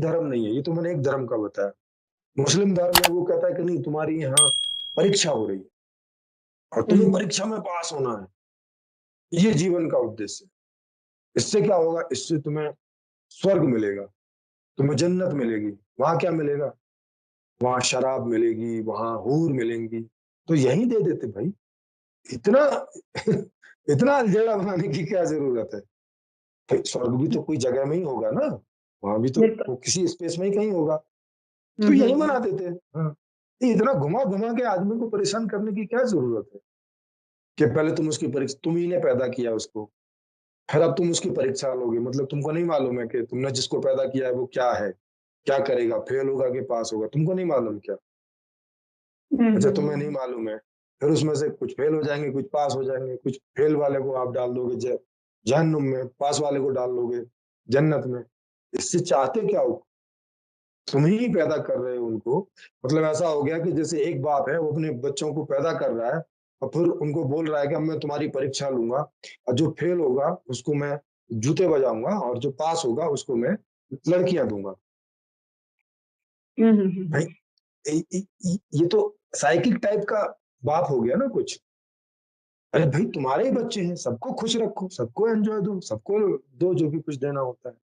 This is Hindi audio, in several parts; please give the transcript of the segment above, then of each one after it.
धर्म नहीं है, ये तो मैंने एक धर्म का बताया। मुस्लिम धर्म में वो कहता है कि नहीं, तुम्हारी यहाँ परीक्षा हो रही है और तुम्हें हुँ, परीक्षा में पास होना है, ये जीवन का उद्देश्य है। इससे क्या होगा, इससे तुम्हें स्वर्ग मिलेगा, तुम्हें जन्नत मिलेगी। वहां क्या मिलेगा, वहां शराब मिलेगी, वहां हूर मिलेंगी। तो यही दे देते भाई, इतना इतना अलझेड़ा बनाने की क्या जरूरत है। भाई स्वर्ग भी हुँ, तो कोई जगह में ही होगा ना, वहां भी तो बिल्कुल। वो किसी स्पेस में ही कहीं होगा। हुँ, तो हुँ, यही हुँ। बना देते हैं। हाँ, ये इतना घुमा घुमा के आदमी को परेशान करने की क्या जरूरत है कि पहले तुम उसकी परीक्षा, तुम ही ने पैदा किया उसको, फिर अब तुम उसकी परीक्षा लोगे। मतलब तुमको नहीं मालूम है कि तुमने जिसको पैदा किया है वो क्या है, क्या करेगा, फेल होगा कि पास होगा, तुमको नहीं मालूम क्या? हुँ, अच्छा, हुँ, तुम्हें नहीं हुँ। मालूम है, फिर उसमें से कुछ फेल हो जाएंगे, कुछ पास हो जाएंगे, कुछ फेल वाले को आप डाल दोगे जहन्नुम में, पास वाले को डाल दोगे जन्नत में। इससे चाहते क्या हो, तुम ही पैदा कर रहे हो उनको। मतलब ऐसा हो गया कि जैसे एक बाप है, वो अपने बच्चों को पैदा कर रहा है और फिर उनको बोल रहा है कि अब मैं तुम्हारी परीक्षा लूंगा और जो फेल होगा उसको मैं जूते बजाऊंगा और जो पास होगा उसको मैं लड़कियां दूंगा। हुँ, हुँ, हुँ, भाई हुँ। ये तो साइकिक टाइप का बाप हो गया ना कुछ। अरे भाई, तुम्हारे ही बच्चे हैं, सबको खुश रखो, सबको एंजॉय दो, सबको दो जो भी कुछ देना होता है।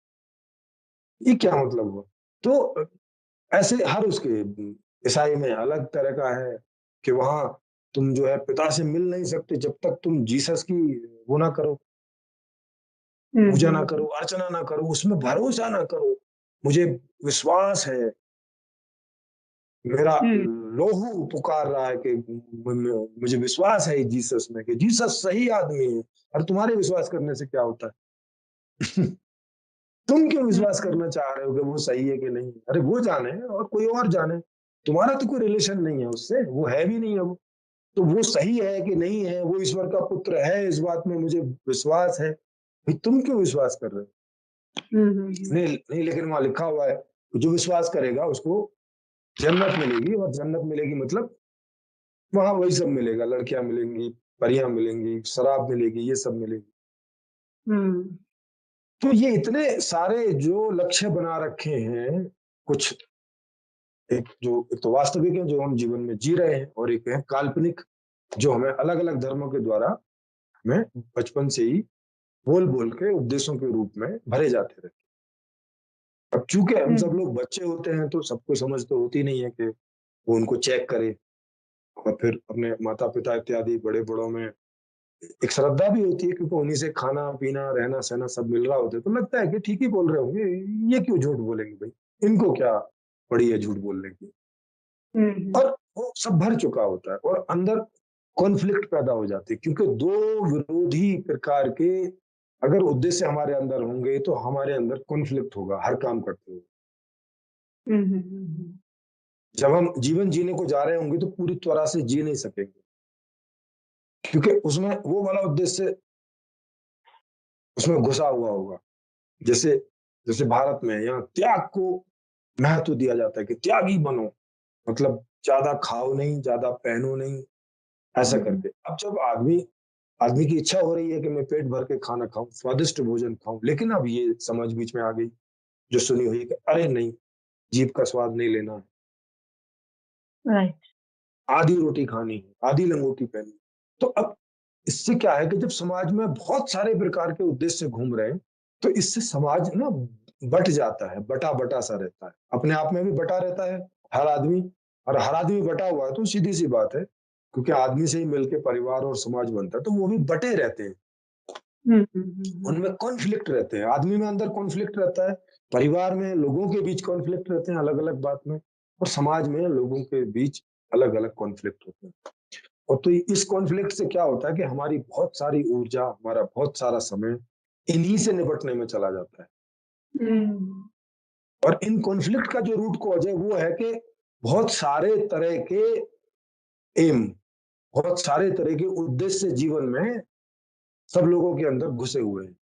ये क्या मतलब हुआ? तो ऐसे हर उसके ईसाई में अलग तरह का है कि वहां तुम जो है पिता से मिल नहीं सकते जब तक तुम जीसस की वो ना करो, हुँ, पूजा हुँ, ना करो, हुँ। अर्चना ना करो, उसमें भरोसा ना करो। मुझे विश्वास है, मेरा हुँ, लोहू पुकार रहा है कि मुझे विश्वास है जीसस में कि जीसस सही आदमी है। और तुम्हारे विश्वास करने से क्या होता है? तुम क्यों हुँ, विश्वास हुँ। करना चाह रहे हो कि वो सही है कि नहीं? अरे वो जाने और कोई और जाने, तुम्हारा तो कोई रिलेशन नहीं है उससे, वो है भी नहीं है वो। तो वो सही है कि नहीं है, वो ईश्वर का पुत्र है, इस बात में मुझे विश्वास है। भाई तुम क्यों विश्वास कर रहे हो? हुँ, हुँ, हुँ। नहीं नहीं, लेकिन वहां लिखा हुआ है कि जो विश्वास करेगा उसको जन्नत मिलेगी, और जन्नत मिलेगी मतलब वहां वही सब मिलेगा, लड़कियां मिलेंगी, परियां मिलेंगी, शराब मिलेगी, ये सब मिलेगी। हुँ। तो ये इतने सारे जो लक्ष्य बना रखे हैं कुछ, एक तो वास्तविक है जो हम जीवन में जी रहे हैं, और एक है काल्पनिक जो हमें अलग अलग धर्मों के द्वारा हमें बचपन से ही बोल बोल के उपदेशों के रूप में भरे जाते रहते हैं। अब चूंकि हम हुँ, सब लोग बच्चे होते हैं तो सबको समझ तो होती नहीं है कि वो उनको चेक करे, और फिर अपने माता पिता इत्यादि बड़े बड़ों में एक श्रद्धा भी होती है, क्योंकि उन्हीं से खाना पीना रहना सहना सब मिल रहा होता है, तो लगता है कि ठीक ही बोल रहे होंगे, ये क्यों झूठ बोलेंगे भाई, इनको क्या पड़ी है झूठ बोलने की। हुँ, हुँ। और वो सब भर चुका होता है और अंदर कॉन्फ्लिक्ट पैदा हो जाती है, क्योंकि दो विरोधी प्रकार के अगर उद्देश्य हमारे अंदर होंगे तो हमारे अंदर कॉन्फ्लिक्ट होगा हर काम करते हुए। हुँ, हुँ, हुँ, हुँ। जब हम जीवन जीने को जा रहे होंगे तो पूरी तरह से जी नहीं सकेंगे, क्योंकि उसमें वो वाला उद्देश्य उसमें घुसा हुआ होगा। जैसे जैसे भारत में यहाँ त्याग को महत्व दिया जाता है कि त्यागी बनो, मतलब ज्यादा खाओ नहीं, ज्यादा पहनो नहीं, ऐसा हुँ, हुँ। करके। अब जब आदमी आदमी की इच्छा हो रही है कि मैं पेट भर के खाना खाऊं, स्वादिष्ट भोजन खाऊं, लेकिन अब ये समझ बीच में आ गई जो सुनी हुई कि अरे नहीं, जीभ का स्वाद नहीं लेना है, राइट। आधी रोटी खानी है, आधी लंगोटी पहनी। तो अब इससे क्या है कि जब समाज में बहुत सारे प्रकार के उद्देश्य घूम रहे हैं, तो इससे समाज ना बट जाता है, बटा बटा सा रहता है, अपने आप में भी बटा रहता है हर आदमी। और हर आदमी बटा हुआ है तो सीधी सी बात है, क्योंकि आदमी से ही मिलके परिवार और समाज बनता है, तो वो भी बटे रहते हैं, हुँ, हुँ, हुँ, हुँ। उनमें कॉन्फ्लिक्ट रहते हैं, आदमी में अंदर कॉन्फ्लिक्ट रहता है, परिवार में लोगों के बीच कॉन्फ्लिक्ट रहते हैं अलग अलग बात में, और समाज में लोगों के बीच अलग अलग कॉन्फ्लिक्ट होते हैं। और तो इस कॉन्फ्लिक्ट से क्या होता है कि हमारी बहुत सारी ऊर्जा, हमारा बहुत सारा समय इन्हीं से निपटने में चला जाता है। हुँ। और इन कॉन्फ्लिक्ट का जो रूट कॉज है वो है कि बहुत सारे तरह के एम, बहुत सारे तरह के उद्देश्य जीवन में सब लोगों के अंदर घुसे हुए हैं।